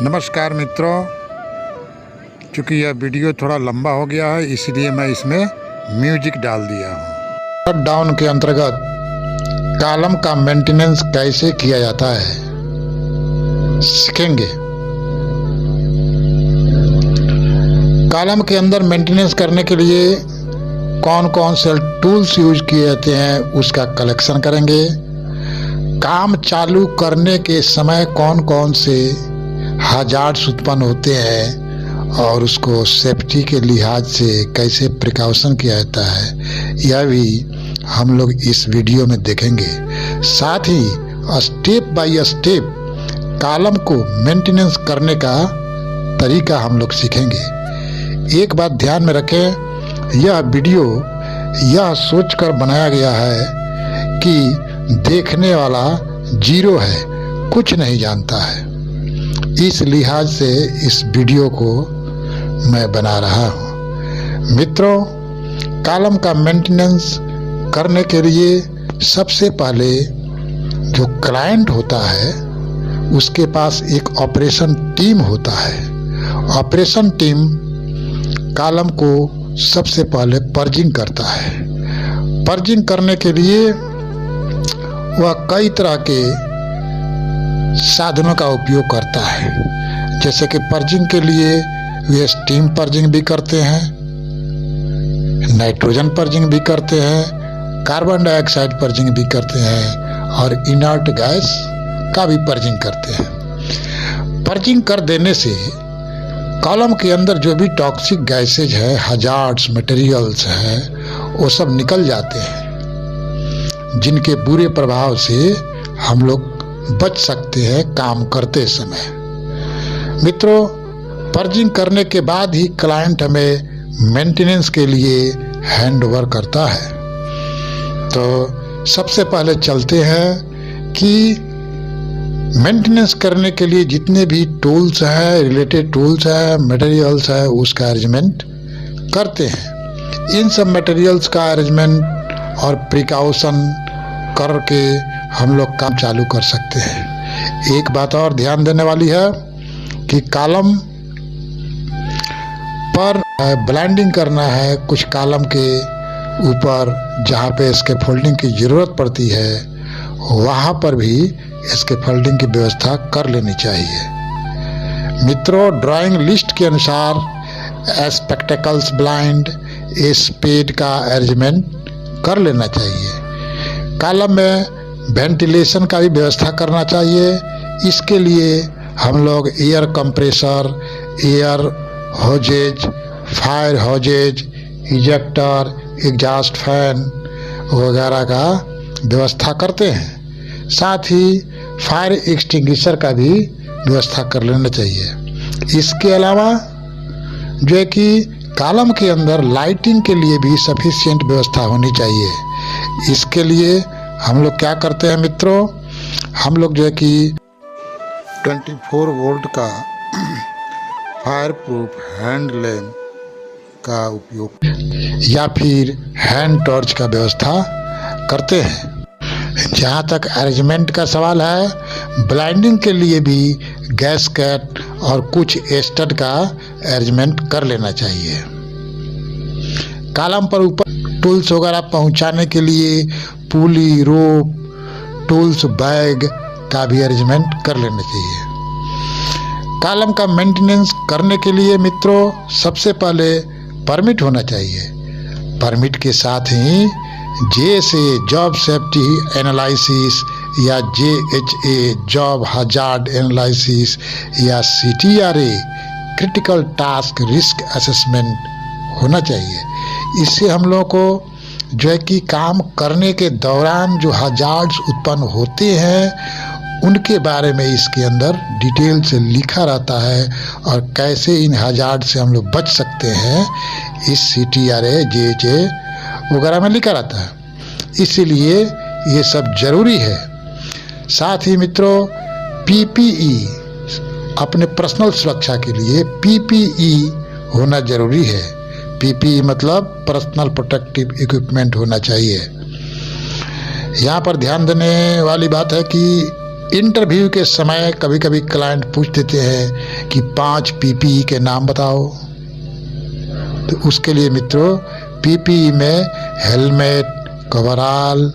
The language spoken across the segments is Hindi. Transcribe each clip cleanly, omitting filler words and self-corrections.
नमस्कार मित्रों, क्योंकि यह वीडियो थोड़ा लंबा हो गया है इसलिए मैं इसमें म्यूजिक डाल दिया हूँ। शटडाउन के अंतर्गत कॉलम का मेंटेनेंस कैसे किया जाता है सीखेंगे। कॉलम के अंदर मेंटेनेंस करने के लिए कौन कौन से टूल्स यूज किए जाते हैं उसका कलेक्शन करेंगे। काम चालू करने के समय कौन कौन से हजार्ड्स उत्पन्न होते हैं और उसको सेफ्टी के लिहाज से कैसे प्रिकॉशन किया जाता है, यह भी हम लोग इस वीडियो में देखेंगे। साथ ही स्टेप बाय स्टेप कॉलम को मेंटेनेंस करने का तरीका हम लोग सीखेंगे। एक बात ध्यान में रखें, यह वीडियो यह सोचकर बनाया गया है कि देखने वाला जीरो है, कुछ नहीं जानता है। इस लिहाज से इस वीडियो को मैं बना रहा हूँ। मित्रों, कॉलम का मेंटेनेंस करने के लिए सबसे पहले जो क्लाइंट होता है उसके पास एक ऑपरेशन टीम होता है। ऑपरेशन टीम कॉलम को सबसे पहले पर्जिंग करता है। पर्जिंग करने के लिए वह कई तरह के साधनों का उपयोग करता है। जैसे कि पर्जिंग के लिए वे स्टीम पर्जिंग भी करते हैं, नाइट्रोजन पर्जिंग भी करते हैं, कार्बन डाइऑक्साइड पर्जिंग भी करते हैं और इनर्ट गैस का भी पर्जिंग करते हैं। पर्जिंग कर देने से कॉलम के अंदर जो भी टॉक्सिक गैसेज है, हजार्ड्स मटेरियल्स है, वो सब निकल जाते हैं, जिनके बुरे प्रभाव से हम लोग बच सकते हैं काम करते समय। मित्रों, पर्जिंग करने के बाद ही क्लाइंट हमें मेंटेनेंस के लिए हैंड ओवर करता है। तो सबसे पहले चलते हैं कि मेंटेनेंस करने के लिए जितने भी टूल्स हैं, रिलेटेड टूल्स हैं, मटेरियल्स है, उसका अरेंजमेंट करते हैं। इन सब मटेरियल्स का अरेंजमेंट और प्रिकॉशन करके हम लोग काम चालू कर सकते हैं। एक बात और ध्यान देने वाली है कि कॉलम पर ब्लेंडिंग करना है। कुछ कॉलम के ऊपर जहाँ पे इसके फोल्डिंग की ज़रूरत पड़ती है वहाँ पर भी इसके फोल्डिंग की व्यवस्था कर लेनी चाहिए। मित्रों, ड्राइंग लिस्ट के अनुसार स्पेक्टेकल्स, ब्लाइंड, स्पेड का अरेंजमेंट कर लेना चाहिए। कॉलम में वेंटिलेशन का भी व्यवस्था करना चाहिए। इसके लिए हम लोग air compressor, air hoses, fire hoses, ejector, exhaust fan वगैरह का व्यवस्था करते हैं। साथ ही फायर एक्सटिंग्विशर का भी व्यवस्था कर लेना चाहिए। इसके अलावा जो है कि कॉलम के अंदर लाइटिंग के लिए भी सफिशिएंट व्यवस्था होनी चाहिए। इसके लिए हम लोग क्या करते हैं मित्रों, हम लोग जो है कि 24 वोल्ट का फायर प्रूफ हैंड लैम्प का उपयोग या फिर हैंड टॉर्च का व्यवस्था करते हैं। जहाँ तक अरेंजमेंट का सवाल है, ब्लाइंडिंग के लिए भी गैस कैट और कुछ स्टड का अरेंजमेंट कर लेना चाहिए। कॉलम पर ऊपर टूल्स वगैरह पहुँचाने के लिए पुली, रोप, टूल्स बैग का भी अरेंजमेंट कर लेना चाहिए। कॉलम का मेंटेनेंस करने के लिए मित्रों सबसे पहले परमिट होना चाहिए। परमिट के साथ ही जैसे जॉब सेफ्टी एनालिसिस या JHA जॉब हजार्ड एनालिसिस या CTRA critical task risk assessment होना चाहिए। इससे हम लोगों को जो है कि काम करने के दौरान जो हजार्ड्स उत्पन्न होते हैं उनके बारे में इसके अंदर डिटेल से लिखा रहता है और कैसे इन हजार्ड से हम लोग बच सकते हैं इस CTRA JHA वगैरह में लिखा रहता है। इसीलिए ये सब जरूरी है। साथ ही मित्रों, PPE अपने पर्सनल सुरक्षा के लिए PPE होना जरूरी है। PPE मतलब पर्सनल प्रोटेक्टिव इक्विपमेंट होना चाहिए। यहाँ पर ध्यान देने वाली बात है कि इंटरव्यू के समय कभी कभी क्लाइंट पूछ देते हैं कि 5 पीपीई के नाम बताओ, तो उसके लिए मित्रों पीपीई में helmet, coverall,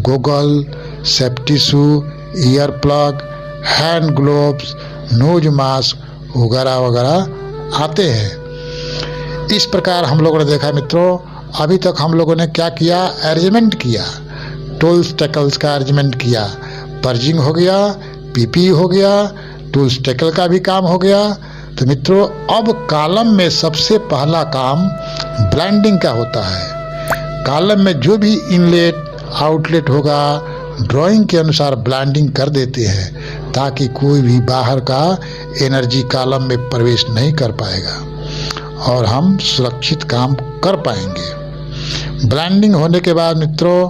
goggle, safety shoe, ear plug, hand gloves, nose mask वगैरह वगैरह आते हैं। इस प्रकार हम लोगों ने देखा मित्रों, अभी तक हम लोगों ने क्या किया, अरेंजमेंट किया, टूल्स टैकल्स का अरेंजमेंट किया, पर्जिंग हो गया, पीपी हो गया, टूल्स टैकल का भी काम हो गया। तो मित्रों अब कॉलम में सबसे पहला काम ब्लेंडिंग का होता है। कॉलम में जो भी इनलेट आउटलेट होगा ड्राइंग के अनुसार ब्लेंडिंग कर देते हैं ताकि कोई भी बाहर का एनर्जी कॉलम में प्रवेश नहीं कर पाएगा और हम सुरक्षित काम कर पाएंगे। ब्लेंडिंग होने के बाद मित्रों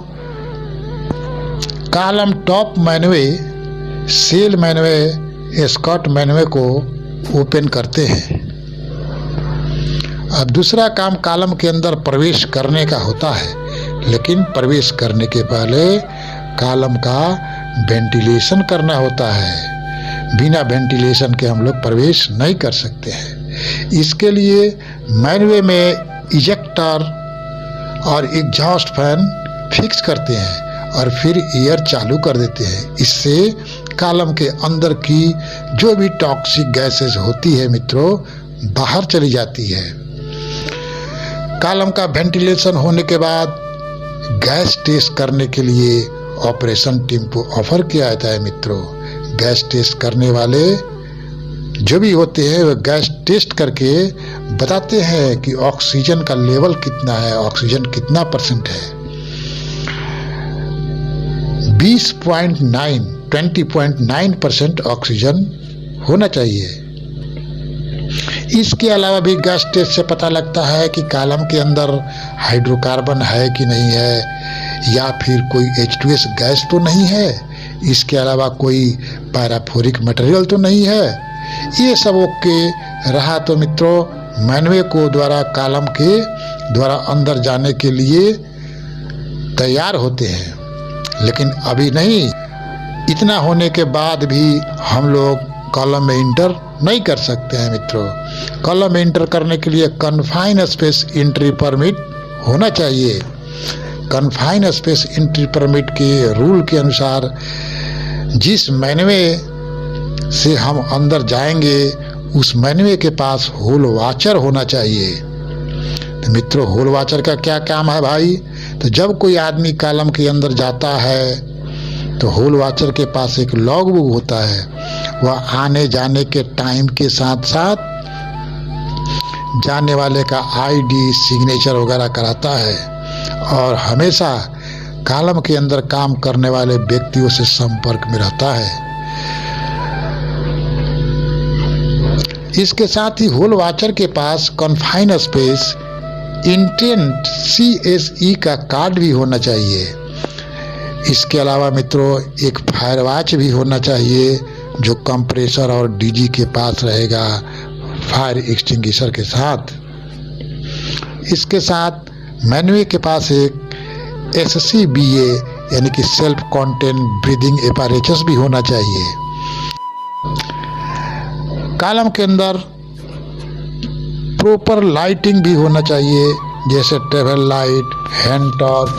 कॉलम टॉप मैनुए, सेल मैनुए, स्कर्ट मैनुए को ओपन करते हैं। अब दूसरा काम कॉलम के अंदर प्रवेश करने का होता है, लेकिन प्रवेश करने के पहले कॉलम का वेंटिलेशन करना होता है। बिना वेंटिलेशन के हम लोग प्रवेश नहीं कर सकते हैं। इसके लिए मैनुए में इजेक्टर और एग्जॉस्ट फैन फिक्स करते हैं और फिर एयर चालू कर देते हैं। इससे कॉलम के अंदर की जो भी टॉक्सिक गैसेस होती है मित्रों बाहर चली जाती है। कॉलम का वेंटिलेशन होने के बाद गैस टेस्ट करने के लिए ऑपरेशन टीम को ऑफर किया जाता है मित्रों। गैस टेस्ट करने वाले जो भी होते हैं वो गैस टेस्ट करके बताते हैं कि ऑक्सीजन का लेवल कितना है, ऑक्सीजन कितना % है। 20.9 ऑक्सीजन होना चाहिए। इसके अलावा भी गैस टेस्ट से पता लगता है कि कॉलम के अंदर हाइड्रोकार्बन है कि नहीं है, या फिर कोई H2S गैस तो नहीं है, इसके अलावा कोई पैराफोरिक मटेरियल तो नहीं है। ये सब ओके रहा तो मित्रों मैनुए को द्वारा कॉलम के द्वारा अंदर जाने के लिए तैयार होते हैं। लेकिन अभी नहीं, इतना होने के बाद भी हम लोग कॉलम में इंटर नहीं कर सकते हैं मित्रों। कॉलम में इंटर करने के लिए कन्फाइन स्पेस एंट्री परमिट होना चाहिए। कन्फाइन स्पेस एंट्री परमिट के रूल के अनुसार जिस मैनुए से हम अंदर जाएंगे उस मैनुए के पास होल वाचर होना चाहिए। तो मित्रों होल वाचर का क्या काम है भाई? तो जब कोई आदमी कॉलम के अंदर जाता है तो होल वाचर के पास एक लॉग बुक होता है। वह आने जाने के टाइम के साथ साथ जाने वाले का ID, सिग्नेचर वगैरह कराता है और हमेशा कॉलम के अंदर काम करने वाले व्यक्तियों से संपर्क में रहता है। इसके साथ ही होल वाचर के पास कन्फाइन स्पेस इंटेंट CSE का कार्ड भी होना चाहिए। इसके अलावा मित्रों एक फायर वॉच भी होना चाहिए जो कंप्रेसर और DG के पास रहेगा फायर एक्सटिंग्विशर के साथ। इसके साथ मैनुए के पास एक SCBA यानी कि सेल्फ कॉन्टेन ब्रीदिंग एपैरेचस भी होना चाहिए। कॉलम के अंदर प्रॉपर लाइटिंग भी होना चाहिए जैसे टेबल लाइट, हैंड टॉर्च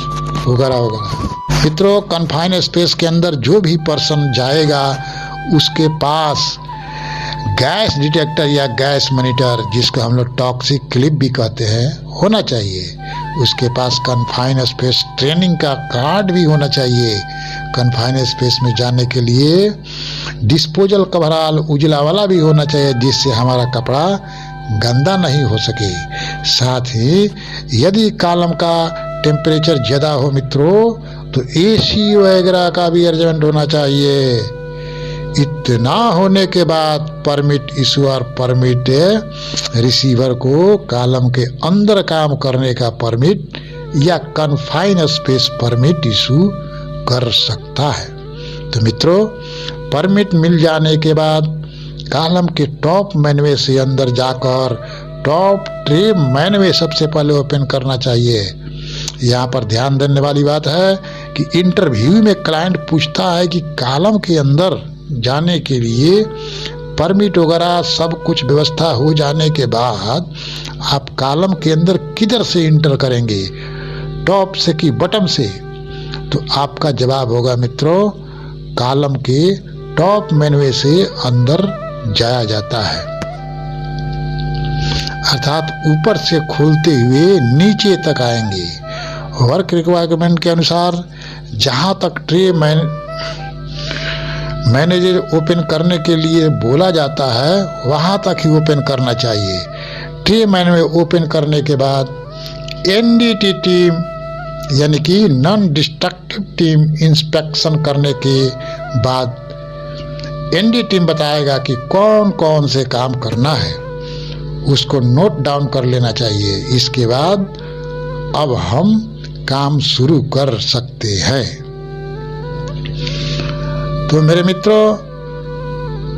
वगैरह वगैरह। मित्रों कन्फाइन स्पेस के अंदर जो भी पर्सन जाएगा उसके पास गैस डिटेक्टर या गैस मॉनिटर, जिसको हम लोग टॉक्सिक क्लिप भी कहते हैं, होना चाहिए। उसके पास कन्फाइन स्पेस ट्रेनिंग का कार्ड भी होना चाहिए। कन्फाइन स्पेस में जाने के लिए डिस्पोजल कवरऑल उजला वाला भी होना चाहिए जिससे हमारा कपड़ा गंदा नहीं हो सके। साथ ही यदि कॉलम का टेम्परेचर ज़्यादा हो मित्रों तो AC वगैरह का भी अरेंजमेंट होना चाहिए। इतना होने के बाद परमिट इशूअर परमिट रिसीवर को कॉलम के अंदर काम करने का परमिट या कन्फाइन स्पेस परमिट इशू कर सकता है। तो मित्रों परमिट मिल जाने के बाद कॉलम के टॉप मैनुए से अंदर जाकर टॉप ट्रे मैनुए सबसे पहले ओपन करना चाहिए। यहाँ पर ध्यान देने वाली बात है कि इंटरव्यू में क्लाइंट पूछता है कि कॉलम के अंदर जाने के लिए परमिट वगैरह सब कुछ व्यवस्था हो जाने के बाद आप कॉलम के अंदर किधर से इंटर करेंगे, टॉप से कि बॉटम से? तो आपका जवाब होगा मित्रों, कॉलम के टॉप मेन्यू से अंदर जाया जाता है, अर्थात ऊपर से खोलते हुए नीचे तक आएंगे। वर्क रिक्वायरमेंट के अनुसार जहां तक ट्रे मैनेजर ओपन करने के लिए बोला जाता है वहां तक ही ओपन करना चाहिए। ट्रे मेन्यू ओपन करने के बाद एनडीटी टीम यानी कि नॉन डिस्ट्रक्टिव टीम इंस्पेक्शन करने के बाद एनडी टीम बताएगा कि कौन कौन से काम करना है, उसको नोट डाउन कर लेना चाहिए। इसके बाद अब हम काम शुरू कर सकते हैं। तो मेरे मित्रों,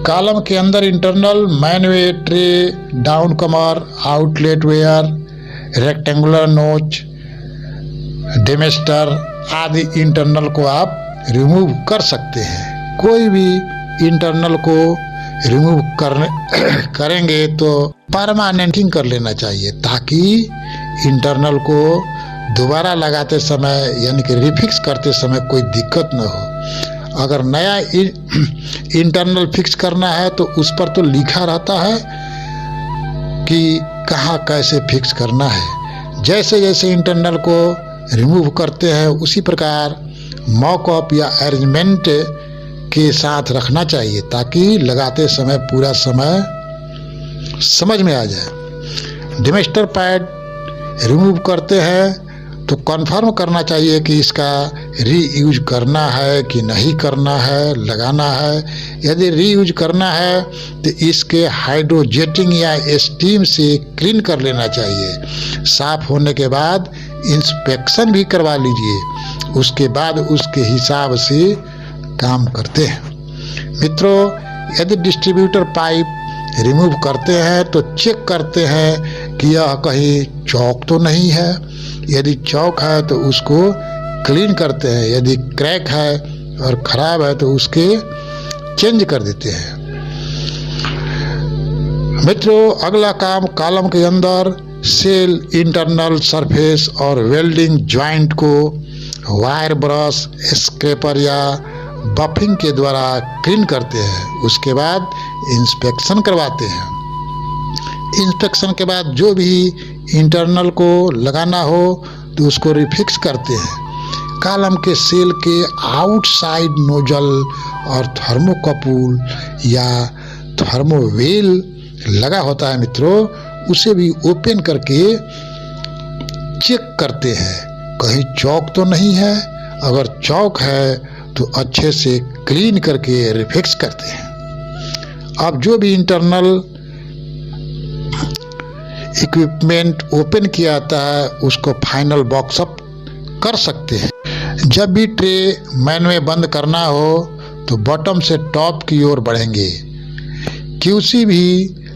कॉलम के अंदर internal manway, tray, downcomer, outlet weir, rectangular notch, demister आदि इंटरनल को आप रिमूव कर सकते हैं। कोई भी इंटरनल को रिमूव करेंगे तो परमानेंटिंग कर लेना चाहिए, ताकि इंटरनल को दोबारा लगाते समय यानी कि रिफिक्स करते समय कोई दिक्कत न हो। अगर नया इंटरनल फिक्स करना है तो उस पर तो लिखा रहता है कि कहाँ कैसे फिक्स करना है। जैसे जैसे इंटरनल को रिमूव करते हैं उसी प्रकार मॉकअप या अरेंजमेंट के साथ रखना चाहिए, ताकि लगाते समय पूरा समय समझ में आ जाए। डेमेस्टर पैड रिमूव करते हैं तो कंफर्म करना चाहिए कि इसका रीयूज करना है कि नहीं करना है, लगाना है। यदि रीयूज करना है तो इसके हाइड्रोजेटिंग या स्टीम से क्लीन कर लेना चाहिए। साफ होने के बाद इंस्पेक्शन भी करवा लीजिए, उसके बाद उसके हिसाब से काम करते हैं। मित्रों, यदि डिस्ट्रीब्यूटर पाइप रिमूव करते हैं तो चेक करते हैं कि यह कहीं चौक तो नहीं है। यदि चौक है तो उसको क्लीन करते हैं, यदि क्रैक है और खराब है तो उसके चेंज कर देते हैं। मित्रों, अगला काम कॉलम के अंदर सेल, इंटरनल सरफेस और वेल्डिंग ज्वाइंट को वायर ब्रश, स्क्रैपर या बफिंग के द्वारा क्लीन करते हैं। उसके बाद इंस्पेक्शन करवाते हैं। इंस्पेक्शन के बाद जो भी इंटरनल को लगाना हो तो उसको रिफिक्स करते हैं। कॉलम के सेल के आउटसाइड नोजल और थर्मोकपूल या थर्मोवेल लगा होता है मित्रों, उसे भी ओपन करके चेक करते हैं कहीं चौक तो नहीं है। अगर चौक है तो अच्छे से क्लीन करके रिफिक्स करते हैं। अब जो भी इंटरनल इक्विपमेंट ओपन किया जाता है उसको फाइनल बॉक्सअप कर सकते हैं। जब भी ट्रे मैनुअल बंद करना हो तो बॉटम से टॉप की ओर बढ़ेंगे। क्यूसी भी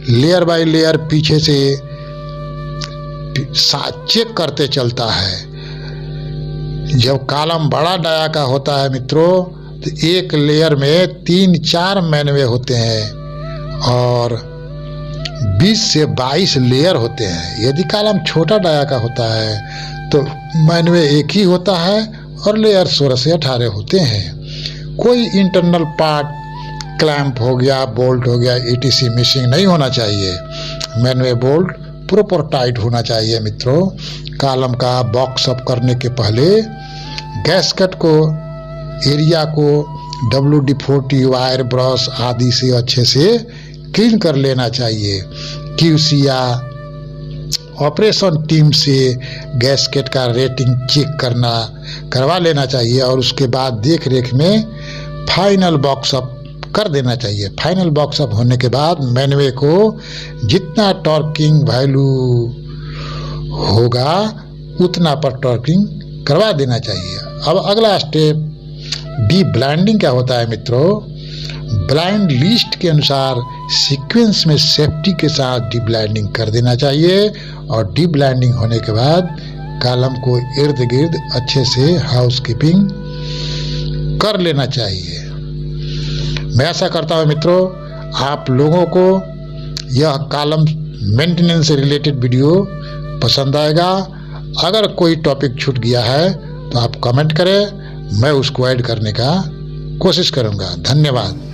लेयर बाय लेयर पीछे से चेक करते चलता है। जब कॉलम बड़ा डाया का होता है मित्रों तो एक लेयर में 3-4 मैनुअल होते हैं और 20 से 22 लेयर होते हैं। यदि कॉलम छोटा डाया का होता है तो मैनुअल एक ही होता है और लेयर 16 से 18 होते हैं। कोई इंटरनल पार्ट क्लैंप हो गया, बोल्ट हो गया, ETC मिसिंग नहीं होना चाहिए। मैनुअल बोल्ट प्रॉपर टाइट होना चाहिए मित्रों। कॉलम का बॉक्स अप करने के पहले गैस्केट को, एरिया को WD-40 वायर ब्रश आदि से अच्छे से क्लीन कर लेना चाहिए। QC या ऑपरेशन टीम से गैस्केट का रेटिंग चेक करवा लेना चाहिए और उसके बाद देख रेख में फाइनल बॉक्सअप कर देना चाहिए। फाइनल बॉक्सअप होने के बाद मैनुअल को जितना टॉर्किंग वैल्यू होगा उतना पर टॉर्किंग करवा देना चाहिए। अब अगला स्टेप डी ब्लाइंडिंग क्या होता है मित्रों? ब्लाइंड लिस्ट के अनुसार सीक्वेंस में सेफ्टी के साथ डी ब्लाइंडिंग कर देना चाहिए और डी ब्लाइंडिंग होने के बाद कॉलम को इर्द गिर्द अच्छे से हाउसकीपिंग कर लेना चाहिए। मैं आशा करता हूँ मित्रों आप लोगों को यह कॉलम मेंटेनेंस से रिलेटेड वीडियो पसंद आएगा। अगर कोई टॉपिक छूट गया है तो आप कमेंट करें, मैं उसको ऐड करने का कोशिश करूँगा। धन्यवाद।